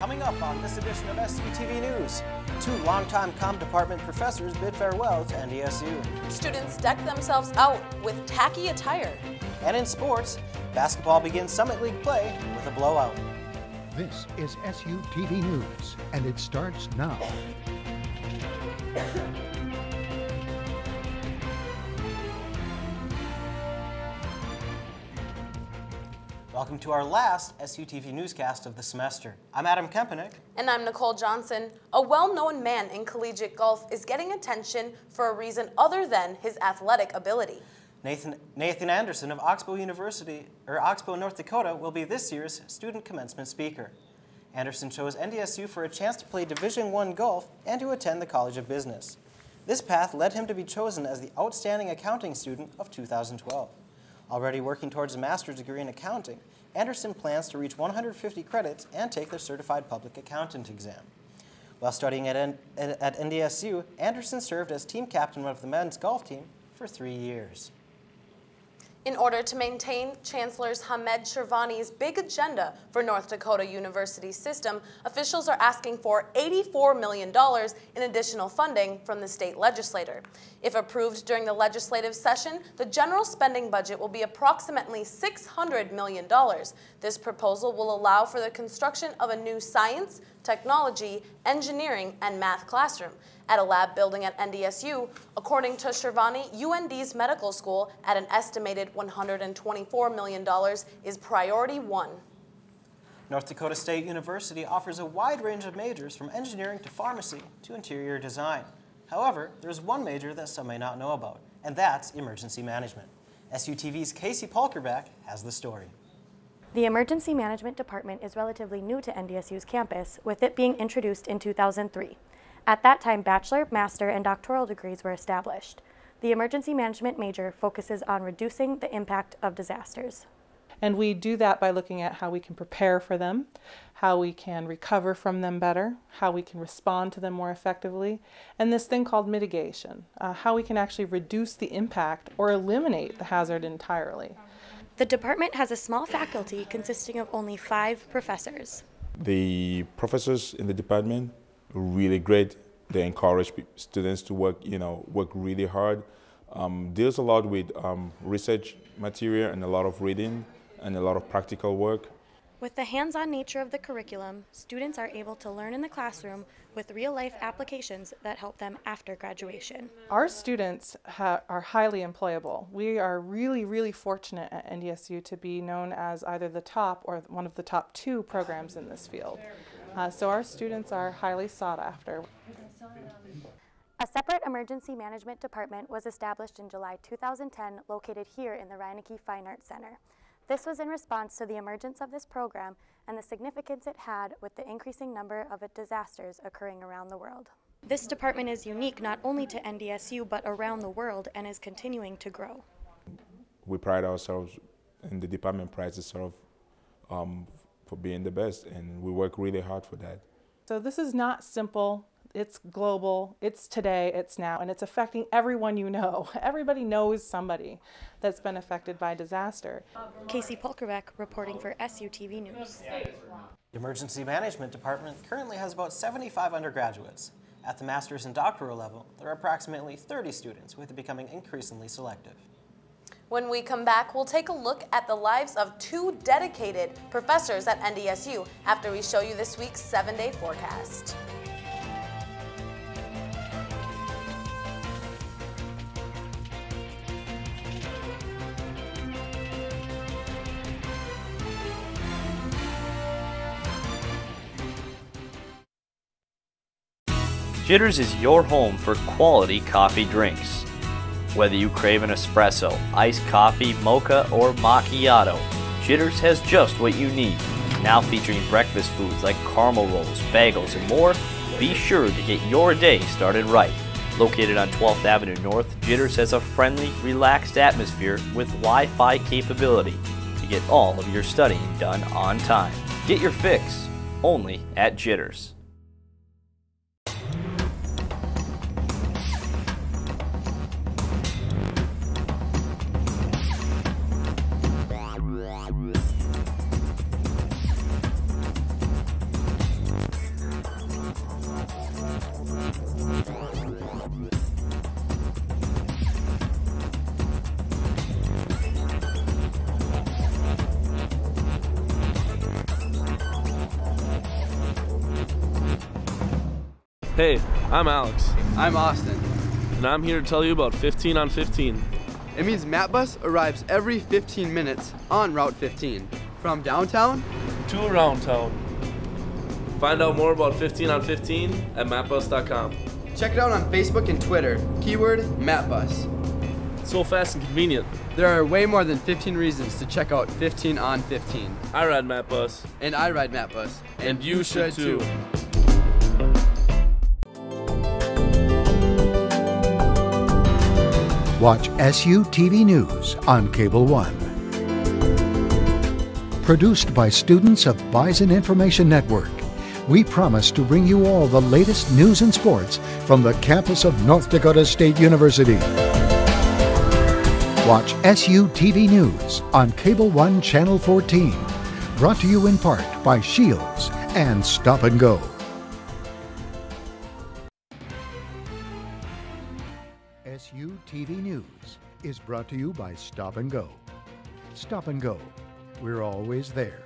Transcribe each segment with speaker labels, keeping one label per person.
Speaker 1: Coming up on this edition of SUTV News, 2 longtime comm department professors bid farewell to NDSU.
Speaker 2: Students deck themselves out with tacky attire.
Speaker 1: And in sports, basketball begins Summit League play with a blowout.
Speaker 3: This is SUTV News, and it starts now.
Speaker 1: Welcome to our last SUTV newscast of the semester. I'm Adam Kempenik.
Speaker 2: And I'm Nicole Johnson. A well-known man in collegiate golf is getting attention for a reason other than his athletic ability.
Speaker 1: Nathan Anderson of Oxbow, North Dakota will be this year's student commencement speaker. Anderson chose NDSU for a chance to play Division I golf and to attend the College of Business. This path led him to be chosen as the Outstanding Accounting Student of 2012. Already working towards a master's degree in accounting, Anderson plans to reach 150 credits and take the Certified Public Accountant exam. While studying at NDSU, Anderson served as team captain of the men's golf team for 3 years.
Speaker 2: In order to maintain Chancellor Hamed Shirvani's big agenda for North Dakota University's system, officials are asking for $84 million in additional funding from the state legislature. If approved during the legislative session, the general spending budget will be approximately $600 million. This proposal will allow for the construction of a new science, technology, engineering, and math classroom at a lab building at NDSU, according to Shirvani, UND's medical school at an estimated $124 million is priority 1.
Speaker 1: North Dakota State University offers a wide range of majors from engineering to pharmacy to interior design. However, there's one major that some may not know about, and that's emergency management. SUTV's Casey Polkerback has the story.
Speaker 4: The Emergency Management Department is relatively new to NDSU's campus, with it being introduced in 2003. At that time, bachelor, master, and doctoral degrees were established. The emergency management major focuses on reducing the impact of disasters.
Speaker 5: And we do that by looking at how we can prepare for them, how we can recover from them better, how we can respond to them more effectively, and this thing called mitigation, how we can actually reduce the impact or eliminate the hazard entirely.
Speaker 4: The department has a small faculty consisting of only 5 professors.
Speaker 6: The professors in the department are really great. They encourage students to work really hard. Deals a lot with research material and a lot of reading and a lot of practical work.
Speaker 4: With the hands-on nature of the curriculum, students are able to learn in the classroom with real-life applications that help them after graduation.
Speaker 5: Our students are highly employable. We are really fortunate at NDSU to be known as either the top or one of the top 2 programs in this field. So our students are highly sought after.
Speaker 4: A separate emergency management department was established in July 2010, located here in the Reinecke Fine Arts Center. This was in response to the emergence of this program and the significance it had with the increasing number of disasters occurring around the world. This department is unique not only to NDSU but around the world and is continuing to grow.
Speaker 6: We pride ourselves, and the department prides itself for being the best, and we work really hard for that.
Speaker 5: So this is not simple. It's global, it's today, it's now, and it's affecting everyone you know. Everybody knows somebody that's been affected by disaster.
Speaker 4: Casey Polkerback reporting for SUTV News.
Speaker 1: The Emergency Management Department currently has about 75 undergraduates. At the master's and doctoral level, there are approximately 30 students, with it becoming increasingly selective.
Speaker 2: When we come back, we'll take a look at the lives of 2 dedicated professors at NDSU after we show you this week's 7-day forecast.
Speaker 7: Jitters is your home for quality coffee drinks. Whether you crave an espresso, iced coffee, mocha, or macchiato, Jitters has just what you need. Now featuring breakfast foods like caramel rolls, bagels, and more, be sure to get your day started right. Located on 12th Avenue North, Jitters has a friendly, relaxed atmosphere with Wi-Fi capability to get all of your studying done on time. Get your fix only at Jitters.
Speaker 8: Hey, I'm Alex.
Speaker 9: I'm Austin.
Speaker 8: And I'm here to tell you about 15 on 15.
Speaker 9: It means MapBus arrives every 15 minutes on Route 15, from downtown
Speaker 8: to around town. Find out more about 15 on 15 at mapbus.com.
Speaker 9: Check it out on Facebook and Twitter, keyword MapBus.
Speaker 8: It's so fast and convenient.
Speaker 9: There are way more than 15 reasons to check out 15 on 15.
Speaker 8: I ride MapBus.
Speaker 9: And I ride MapBus.
Speaker 8: And you should too.
Speaker 3: Watch SU TV News on Cable One. Produced by students of Bison Information Network, we promise to bring you all the latest news and sports from the campus of North Dakota State University. Watch SU TV News on Cable One Channel 14. Brought to you in part by Shields and Stop and Go. SU TV News is brought to you by Stop and Go. Stop and Go. We're always there.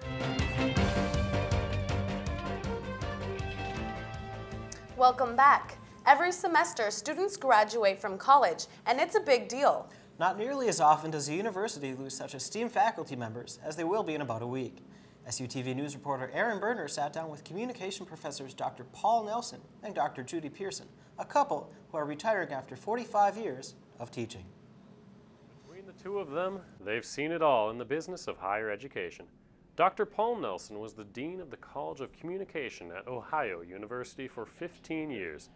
Speaker 2: Welcome back. Every semester, students graduate from college, and it's a big deal.
Speaker 1: Not nearly as often does a university lose such esteemed faculty members as they will be in about a week. SUTV News reporter Aaron Berner sat down with communication professors Dr. Paul Nelson and Dr. Judy Pearson, a couple who are retiring after 45 years of teaching.
Speaker 10: Between the two of them, they've seen it all in the business of higher education. Dr. Paul Nelson was the Dean of the College of Communication at Ohio University for 15 years.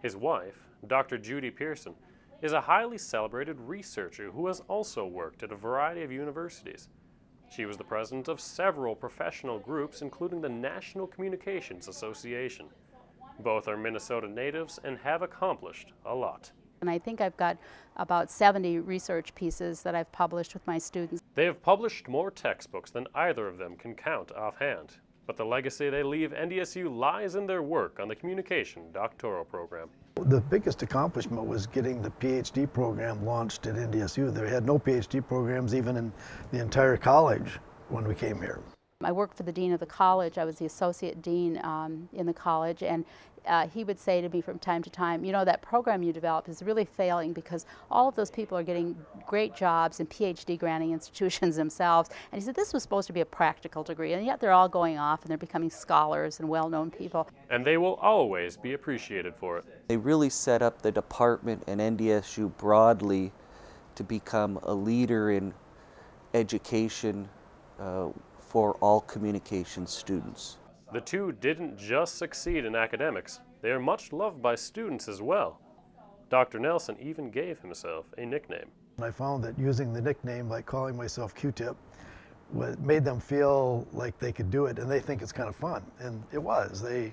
Speaker 10: His wife, Dr. Judy Pearson, is a highly celebrated researcher who has also worked at a variety of universities. She was the president of several professional groups, including the National Communications Association. Both are Minnesota natives and have accomplished a lot.
Speaker 11: And I think I've got about 70 research pieces that I've published with my students.
Speaker 10: They have published more textbooks than either of them can count offhand. But the legacy they leave NDSU lies in their work on the communication doctoral program.
Speaker 12: The biggest accomplishment was getting the PhD program launched at NDSU. There had no PhD programs even in the entire college when we came here.
Speaker 11: I worked for the dean of the college. I was the associate dean in the college, and he would say to me from time to time, you know, that program you developed is really failing because all of those people are getting great jobs in PhD granting institutions themselves. And he said this was supposed to be a practical degree, and yet they're all going off and they're becoming scholars and well-known people.
Speaker 10: And they will always be appreciated for it.
Speaker 13: They really set up the department and NDSU broadly to become a leader in education for all communication students.
Speaker 10: The two didn't just succeed in academics, they are much loved by students as well. Dr. Nelson even gave himself a nickname.
Speaker 12: I found that using the nickname, like calling myself Q-Tip, made them feel like they could do it, and they think it's kind of fun, and it was. They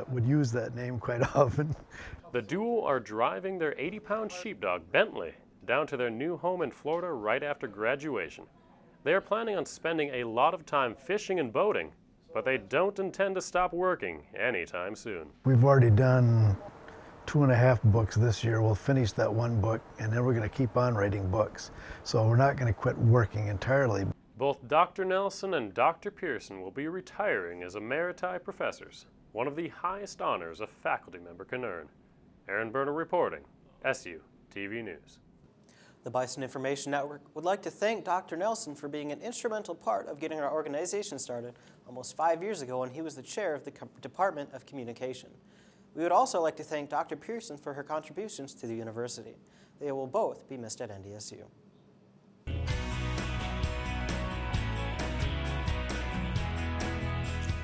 Speaker 12: would use that name quite often.
Speaker 10: The duo are driving their 80-pound sheepdog, Bentley, down to their new home in Florida right after graduation. They are planning on spending a lot of time fishing and boating, but they don't intend to stop working anytime soon.
Speaker 12: We've already done 2.5 books this year. We'll finish that one book, and then we're going to keep on writing books. So we're not going to quit working entirely.
Speaker 10: Both Dr. Nelson and Dr. Pearson will be retiring as emeriti professors, one of the highest honors a faculty member can earn. Aaron Berner reporting, SU TV News.
Speaker 1: The Bison Information Network would like to thank Dr. Nelson for being an instrumental part of getting our organization started almost 5 years ago when he was the chair of the Department of Communication. We would also like to thank Dr. Pearson for her contributions to the university. They will both be missed at NDSU.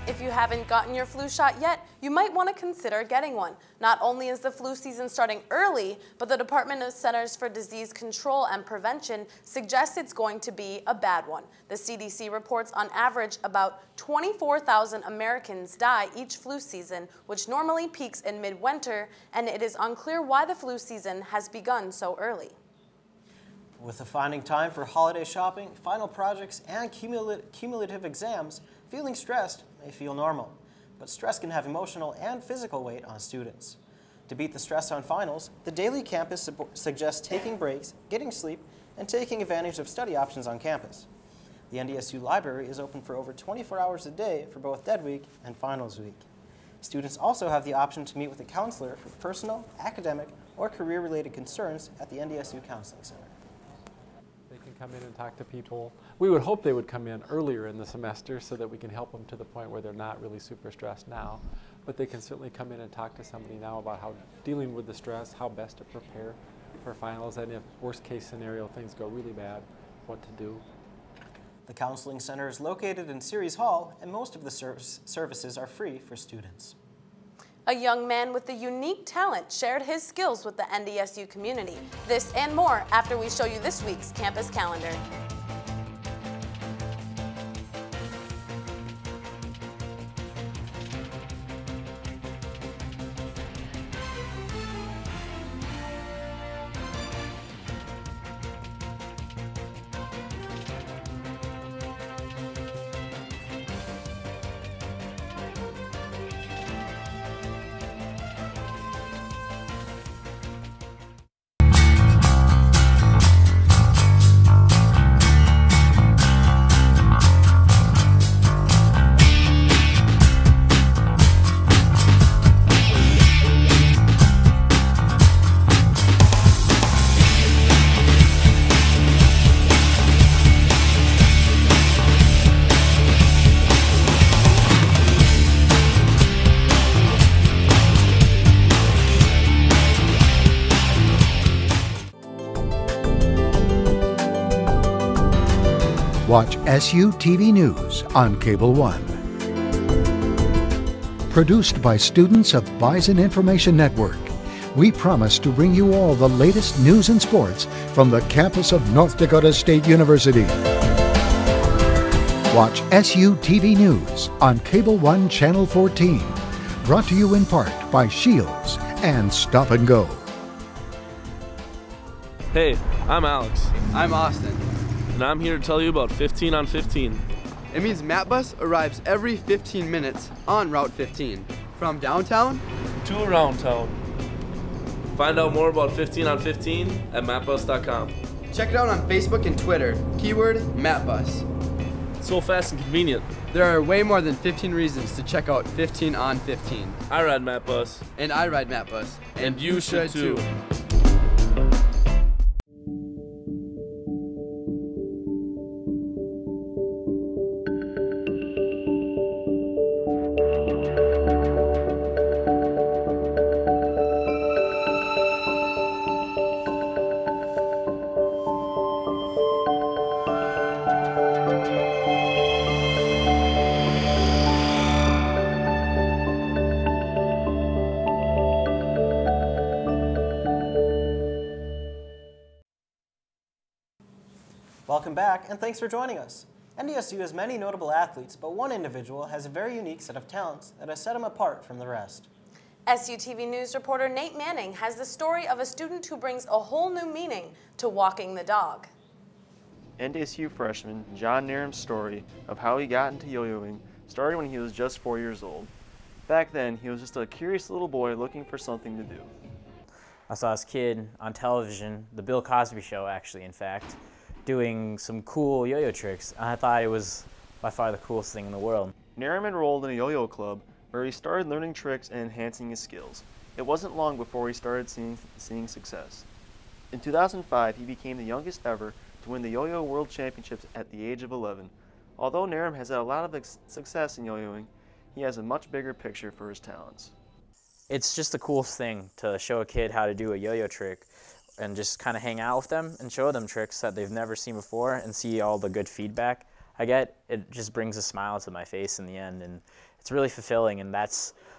Speaker 2: If you haven't gotten your flu shot yet, you might want to consider getting one. Not only is the flu season starting early, but the Department of Centers for Disease Control and Prevention suggests it's going to be a bad one. The CDC reports on average about 24,000 Americans die each flu season, which normally peaks in midwinter, and it is unclear why the flu season has begun so early.
Speaker 1: With the finding time for holiday shopping, final projects, and cumulative exams, feeling stressed may feel normal, but stress can have emotional and physical weight on students. To beat the stress on finals, the daily campus suggests taking breaks, getting sleep, and taking advantage of study options on campus. The NDSU library is open for over 24 hours a day for both dead week and finals week. Students also have the option to meet with a counselor for personal, academic, or career-related concerns at the NDSU Counseling Center.
Speaker 14: They can come in and talk to people. We would hope they would come in earlier in the semester so that we can help them to the point where they're not really super stressed now. But they can certainly come in and talk to somebody now about how dealing with the stress, how best to prepare for finals, and if worst case scenario things go really bad, what to do.
Speaker 1: The Counseling Center is located in Ceres Hall, and most of the services are free for students.
Speaker 2: A young man with a unique talent shared his skills with the NDSU community. This and more after we show you this week's campus calendar.
Speaker 3: Watch SU TV News on Cable 1. Produced by students of Bison Information Network, we promise to bring you all the latest news and sports from the campus of North Dakota State University. Watch SU TV News on Cable 1 Channel 14. Brought to you in part by Shields and Stop and Go.
Speaker 8: Hey, I'm Alex.
Speaker 9: I'm Austin.
Speaker 8: And I'm here to tell you about 15 on 15.
Speaker 9: It means MapBus arrives every 15 minutes on Route 15, from downtown
Speaker 8: to around town. Find out more about 15 on 15 at mapbus.com.
Speaker 9: Check it out on Facebook and Twitter, keyword MapBus.
Speaker 8: It's so fast and convenient.
Speaker 9: There are way more than 15 reasons to check out 15 on 15.
Speaker 8: I ride MapBus.
Speaker 9: And I ride MapBus.
Speaker 8: And you should too.
Speaker 1: Welcome back, and thanks for joining us. NDSU has many notable athletes, but one individual has a very unique set of talents that has set him apart from the rest.
Speaker 2: SUTV News reporter Nate Manning has the story of a student who brings a whole new meaning to walking the dog.
Speaker 15: NDSU freshman John Nairn's story of how he got into yo-yoing started when he was just 4 years old. Back then, he was just a curious little boy looking for something to do.
Speaker 16: I saw this kid on television, the Bill Cosby show actually, in fact, doing some cool yo-yo tricks. I thought it was by far the coolest thing in the world.
Speaker 15: Nairn enrolled in a yo-yo club where he started learning tricks and enhancing his skills. It wasn't long before he started seeing success. In 2005, he became the youngest ever to win the Yo-Yo World Championships at the age of 11. Although Nairn has had a lot of success in yo-yoing, he has a much bigger picture for his talents.
Speaker 16: It's just the coolest thing to show a kid how to do a yo-yo trick and just kind of hang out with them and show them tricks that they've never seen before and see all the good feedback I get. It just brings a smile to my face in the end, and it's really fulfilling, and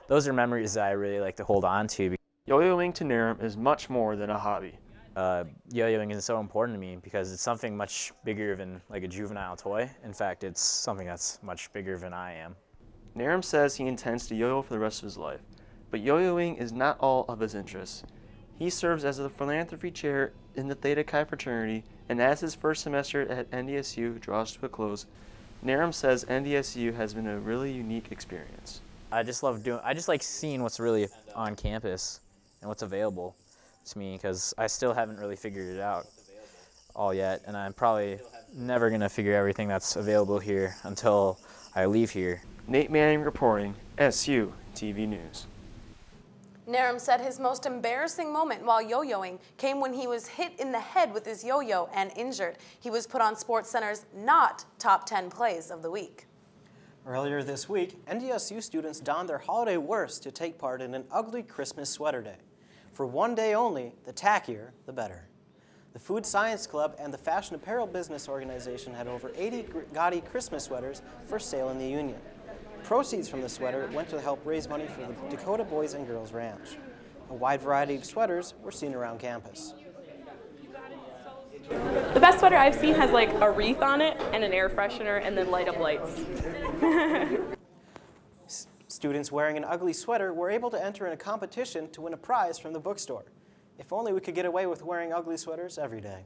Speaker 16: those are memories that I really like to hold on to.
Speaker 15: Yo-yoing to Nairn is much more than a hobby.
Speaker 16: Yo-yoing is so important to me because it's something much bigger than like a juvenile toy. In fact, it's something that's much bigger than I am.
Speaker 15: Nairn says he intends to yo-yo for the rest of his life, but yo-yoing is not all of his interests. He serves as a philanthropy chair in the Theta Chi fraternity, and as his first semester at NDSU draws to a close, Nairn says NDSU has been a really unique experience.
Speaker 16: I just like seeing what's really on campus and what's available to me, because I still haven't really figured it out all yet, and I'm probably never going to figure everything that's available here until I leave here.
Speaker 15: Nate Manning reporting, SU TV News.
Speaker 2: Narum said his most embarrassing moment while yo-yoing came when he was hit in the head with his yo-yo and injured. He was put on SportsCenter's not top 10 plays of the week.
Speaker 1: Earlier this week, NDSU students donned their holiday worst to take part in an ugly Christmas sweater day. For one day only, the tackier, the better. The Food Science Club and the Fashion Apparel Business Organization had over 80 gaudy Christmas sweaters for sale in the Union. Proceeds from the sweater went to help raise money for the Dakota Boys and Girls Ranch. A wide variety of sweaters were seen around campus.
Speaker 17: The best sweater I've seen has like a wreath on it and an air freshener and then light up lights.
Speaker 1: Students wearing an ugly sweater were able to enter in a competition to win a prize from the bookstore. If only we could get away with wearing ugly sweaters every day.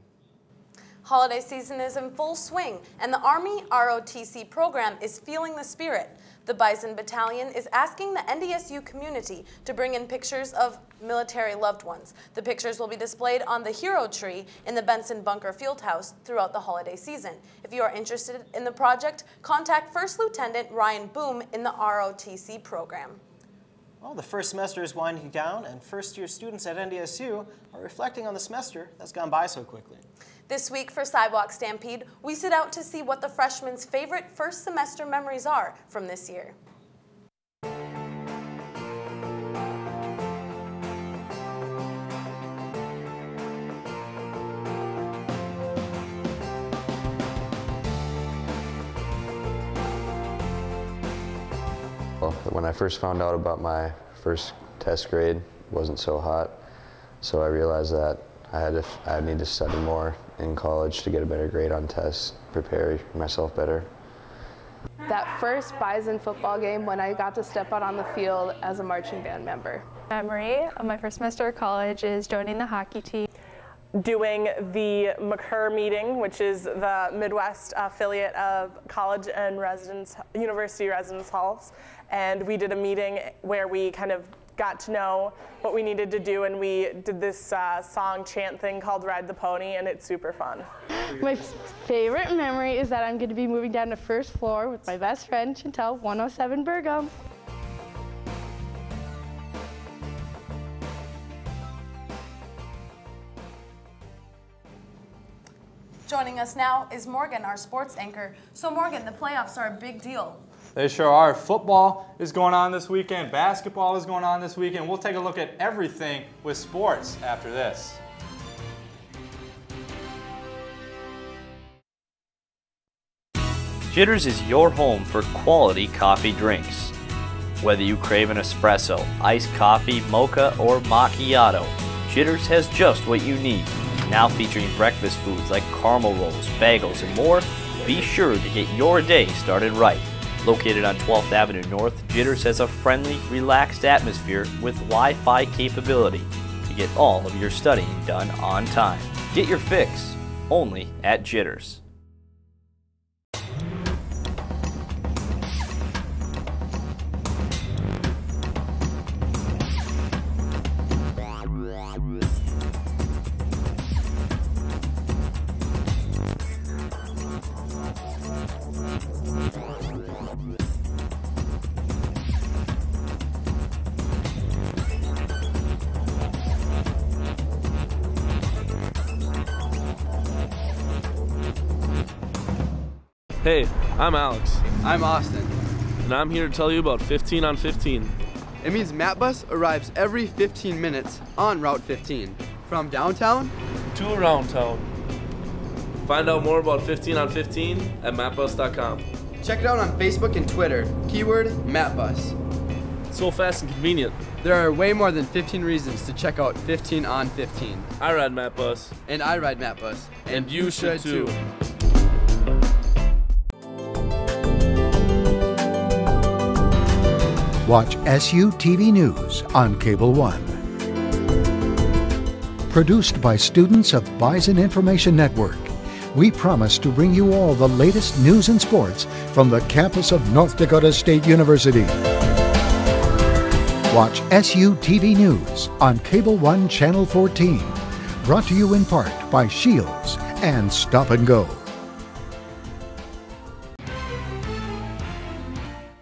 Speaker 2: Holiday season is in full swing, and the Army ROTC program is feeling the spirit. The Bison Battalion is asking the NDSU community to bring in pictures of military loved ones. The pictures will be displayed on the Hero Tree in the Benson Bunker Fieldhouse throughout the holiday season. If you are interested in the project, contact First Lieutenant Ryan Boom in the ROTC program.
Speaker 1: Well, the first semester is winding down, and first-year students at NDSU are reflecting on the semester that's gone by so quickly.
Speaker 2: This week for Sidewalk Stampede, we set out to see what the freshmen' favorite first semester memories are from this year.
Speaker 18: When I first found out about my first test grade, it wasn't so hot, so I realized that I need to study more in college to get a better grade on tests, prepare myself better.
Speaker 19: That first Bison football game when I got to step out on the field as a marching band member.
Speaker 20: Memory of my first semester of college is joining the hockey team.
Speaker 17: Doing the McCurr meeting, which is the Midwest affiliate of college and university residence halls. And we did a meeting where we kind of got to know what we needed to do, and we did this song chant thing called Ride the Pony, and it's super fun.
Speaker 19: My favorite memory is that I'm going to be moving down to first floor with my best friend, Chantel, 107 Burgum.
Speaker 2: Joining us now is Morgan, our sports anchor. So Morgan, the playoffs are a big deal.
Speaker 21: They sure are. Football is going on this weekend. Basketball is going on this weekend. We'll take a look at everything with sports after this.
Speaker 7: Jitters is your home for quality coffee drinks. Whether you crave an espresso, iced coffee, mocha, or macchiato, Jitters has just what you need. Now featuring breakfast foods like caramel rolls, bagels, and more, be sure to get your day started right. Located on 12th Avenue North, Jitters has a friendly, relaxed atmosphere with Wi-Fi capability to get all of your studying done on time. Get your fix only at Jitters.
Speaker 8: Hey, I'm Alex.
Speaker 9: I'm Austin.
Speaker 8: And I'm here to tell you about 15 on 15.
Speaker 9: It means MapBus arrives every 15 minutes on Route 15, from downtown
Speaker 8: to around town. Find out more about 15 on 15 at mapbus.com.
Speaker 9: Check it out on Facebook and Twitter, keyword MapBus.
Speaker 8: It's so fast and convenient.
Speaker 9: There are way more than 15 reasons to check out 15 on 15.
Speaker 8: I ride MapBus.
Speaker 9: And I ride MapBus.
Speaker 8: And you should too.
Speaker 3: Watch SU TV News on Cable One. Produced by students of Bison Information Network, we promise to bring you all the latest news and sports from the campus of North Dakota State University. Watch SU TV News on Cable One Channel 14. Brought to you in part by Shields and Stop and Go.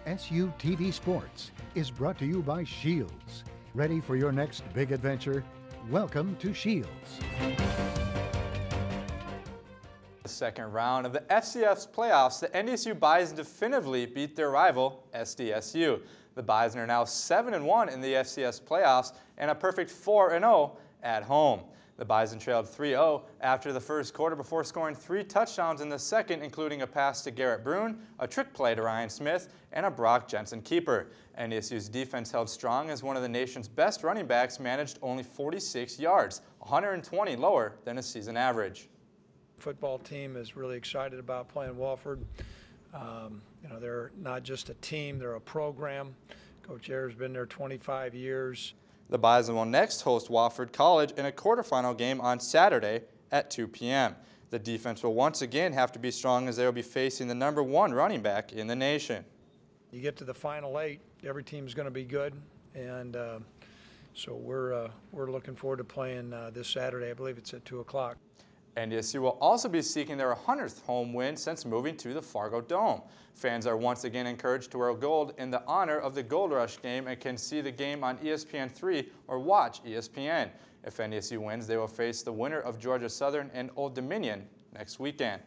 Speaker 3: SU TV Sports is brought to you by Shields. Ready for your next big adventure? Welcome to Shields.
Speaker 21: The second round of the FCS playoffs, the NDSU Bison definitively beat their rival, SDSU. The Bison are now 7-1 in the FCS playoffs and a perfect 4-0 at home. The Bison trailed 3-0 after the first quarter before scoring 3 touchdowns in the second, including a pass to Garrett Brune, a trick play to Ryan Smith, and a Brock Jensen keeper. NDSU's defense held strong as one of the nation's best running backs managed only 46 yards, 120 lower than a season average.
Speaker 6: Football team is really excited about playing Wofford. You know, they're not just a team, they're a program. Coach Ayer's been there 25 years.
Speaker 21: The Bison will next host Wofford College in a quarterfinal game on Saturday at 2 p.m. The defense will once again have to be strong as they will be facing the #1 running back in the nation.
Speaker 6: You get to the final 8, every team's going to be good, and so we're looking forward to playing this Saturday. I believe it's at 2 o'clock.
Speaker 21: NDSU will also be seeking their 100th home win since moving to the Fargo Dome. Fans are once again encouraged to wear gold in the honor of the Gold Rush game and can see the game on ESPN3 or watch ESPN. If NDSU wins, they will face the winner of Georgia Southern and Old Dominion next weekend.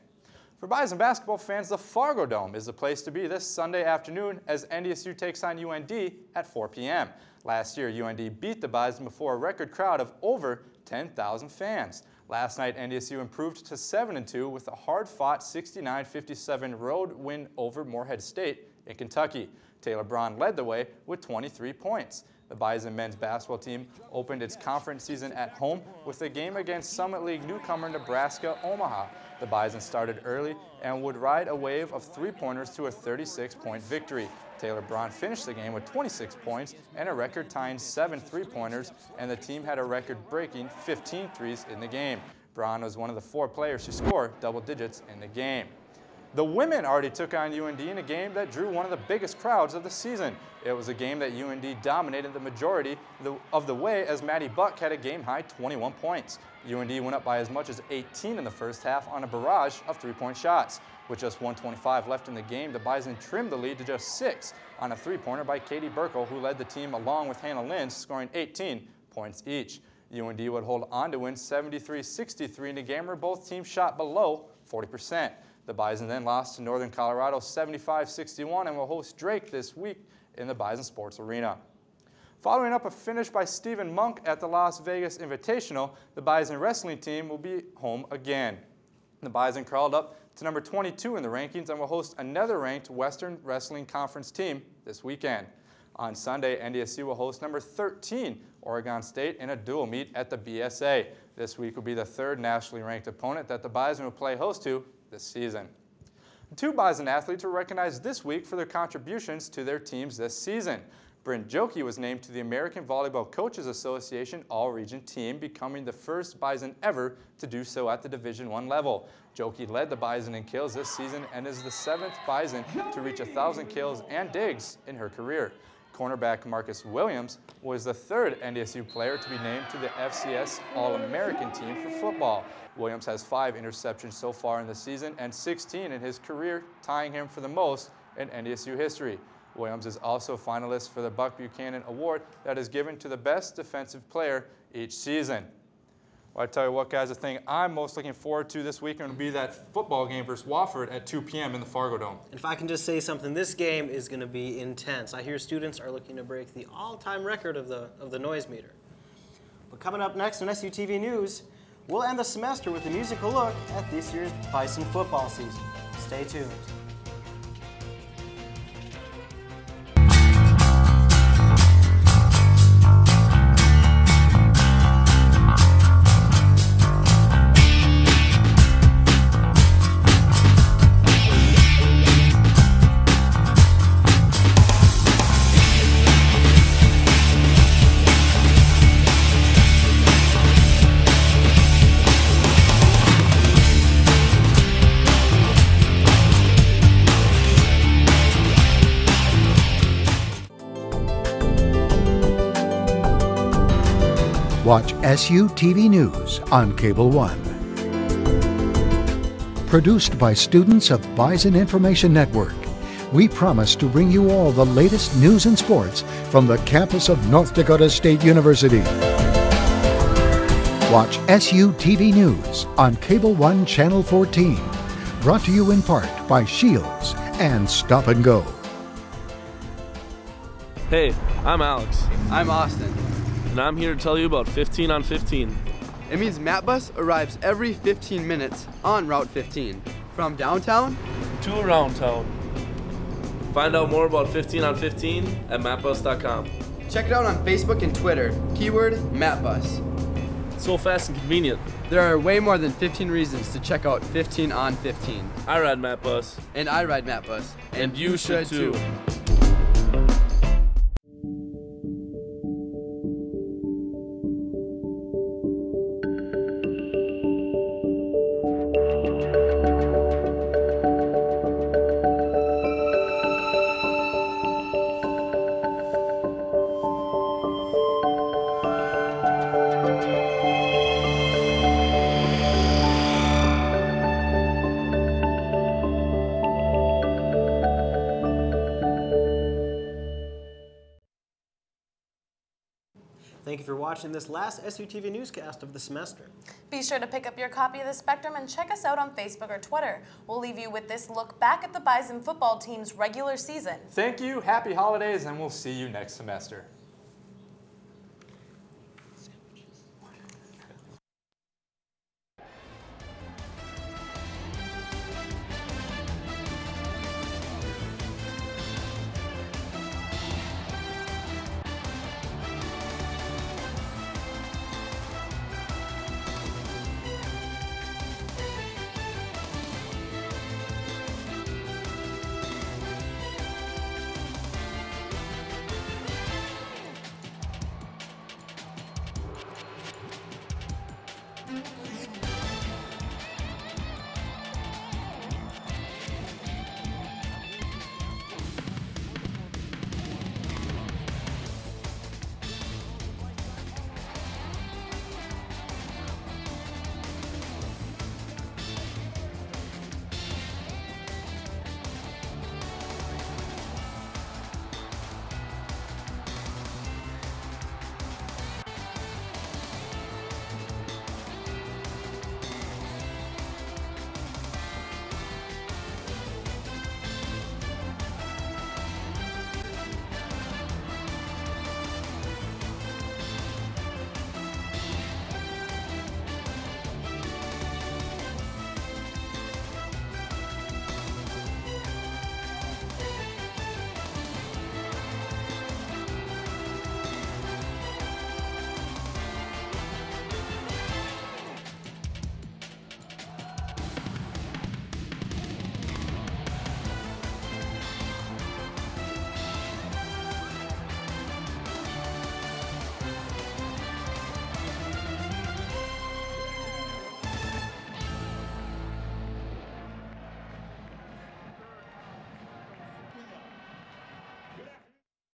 Speaker 21: For Bison basketball fans, the Fargo Dome is the place to be this Sunday afternoon as NDSU takes on UND at 4 p.m. Last year, UND beat the Bison before a record crowd of over 10,000 fans. Last night, NDSU improved to 7-2 with a hard-fought 69-57 road win over Morehead State in Kentucky. Taylor Braun led the way with 23 points. The Bison men's basketball team opened its conference season at home with a game against Summit League newcomer Nebraska Omaha. The Bison started early and would ride a wave of 3-pointers to a 36-point victory. Taylor Braun finished the game with 26 points and a record-tying 7 3-pointers, and the team had a record-breaking 15 threes in the game. Braun was one of the 4 players to score double digits in the game. The women already took on UND in a game that drew one of the biggest crowds of the season. It was a game that UND dominated the majority of the way as Maddie Buck had a game-high 21 points. UND went up by as much as 18 in the first half on a barrage of 3-point shots. With just 1:25 left in the game, the Bison trimmed the lead to just 6 on a 3-pointer by Katie Burkle, who led the team along with Hannah Lynch, scoring 18 points each. UND would hold on to win 73-63 in a game where both teams shot below 40%. The Bison then lost to Northern Colorado 75-61 and will host Drake this week in the Bison Sports Arena. Following up a finish by Stephen Monk at the Las Vegas Invitational, the Bison wrestling team will be home again. The Bison crawled up to number 22 in the rankings and will host another ranked Western Wrestling Conference team this weekend. On Sunday, NDSU will host number 13 Oregon State in a dual meet at the BSA. This week will be the 3rd nationally ranked opponent that the Bison will play host to this season. 2 Bison athletes were recognized this week for their contributions to their teams this season. Brent Jokey was named to the American Volleyball Coaches Association All-Region team, becoming the first Bison ever to do so at the Division I level. Jokey led the Bison in kills this season and is the 7th Bison to reach 1,000 kills and digs in her career. Cornerback Marcus Williams was the 3rd NDSU player to be named to the FCS All-American team for football. Williams has 5 interceptions so far in the season and 16 in his career, tying him for the most in NDSU history. Williams is also a finalist for the Buck Buchanan Award that is given to the best defensive player each season. Well, I tell you what, guys, the thing I'm most looking forward to this weekend will be that football game versus Wofford at 2 p.m. in the Fargo Dome.
Speaker 1: If I can just say something, this game is going to be intense. I hear students are looking to break the all-time record of the noise meter. But coming up next on SUTV News, we'll end the semester with a musical look at this year's Bison football season. Stay tuned.
Speaker 3: Watch SUTV News on Cable One. Produced by students of Bison Information Network, we promise to bring you all the latest news and sports from the campus of North Dakota State University. Watch SUTV News on Cable 1 Channel 14. Brought to you in part by Shields and Stop and Go.
Speaker 8: Hey, I'm Alex.
Speaker 9: I'm Austin.
Speaker 8: And I'm here to tell you about 15 on 15.
Speaker 9: It means Map Bus arrives every 15 minutes on Route 15. From downtown
Speaker 8: to around town. Find out more about 15 on 15 at mapbus.com.
Speaker 9: Check it out on Facebook and Twitter. Keyword MapBus.
Speaker 8: It's so fast and convenient.
Speaker 9: There are way more than 15 reasons to check out 15 on 15.
Speaker 8: I ride MapBus.
Speaker 9: And I ride MapBus.
Speaker 8: And you should too.
Speaker 1: Thank you for watching this last SUTV newscast of the semester.
Speaker 2: Be sure to pick up your copy of the Spectrum and check us out on Facebook or Twitter. We'll leave you with this look back at the Bison football team's regular season.
Speaker 21: Thank you, happy holidays, and we'll see you next semester.